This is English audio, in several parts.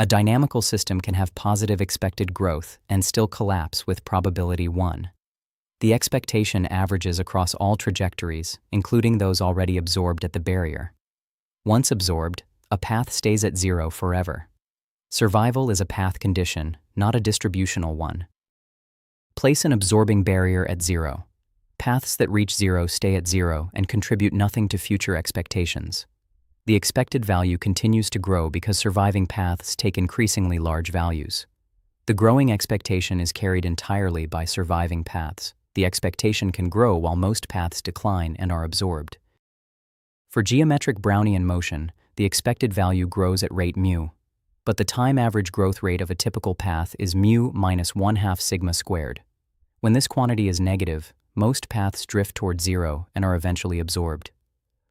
A dynamical system can have positive expected growth and still collapse with probability 1. The expectation averages across all trajectories, including those already absorbed at the barrier. Once absorbed, a path stays at 0 forever. Survival is a path condition, not a distributional one. Place an absorbing barrier at 0. Paths that reach 0 stay at 0 and contribute nothing to future expectations. The expected value continues to grow because surviving paths take increasingly large values. The growing expectation is carried entirely by surviving paths. The expectation can grow while most paths decline and are absorbed. For geometric Brownian motion, the expected value grows at rate mu, but the time average growth rate of a typical path is mu minus 1/2 sigma squared. When this quantity is negative, most paths drift toward 0 and are eventually absorbed.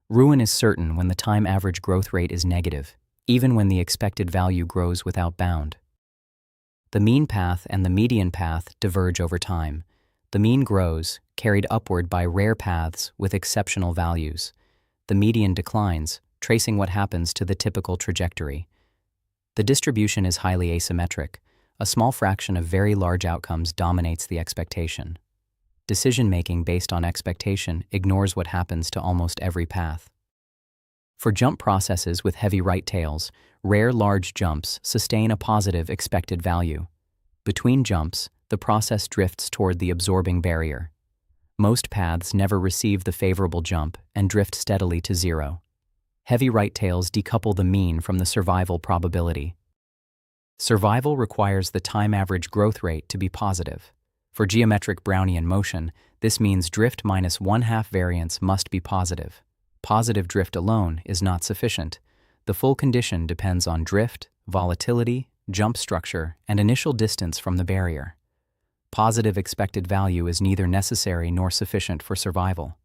Ruin is certain when the time average growth rate is negative, even when the expected value grows without bound. The mean path and the median path diverge over time. The mean grows, carried upward by rare paths with exceptional values. The median declines, tracing what happens to the typical trajectory. The distribution is highly asymmetric. A small fraction of very large outcomes dominates the expectation. Decision-making based on expectation ignores what happens to almost every path. For jump processes with heavy right tails, rare large jumps sustain a positive expected value. Between jumps, the process drifts toward the absorbing barrier. Most paths never receive the favorable jump and drift steadily to 0. Heavy right tails decouple the mean from the survival probability. Survival requires the time average growth rate to be positive. For geometric Brownian motion, this means drift minus 1/2 variance must be positive. Positive drift alone is not sufficient. The full condition depends on drift, volatility, jump structure, and initial distance from the barrier. Positive expected value is neither necessary nor sufficient for survival.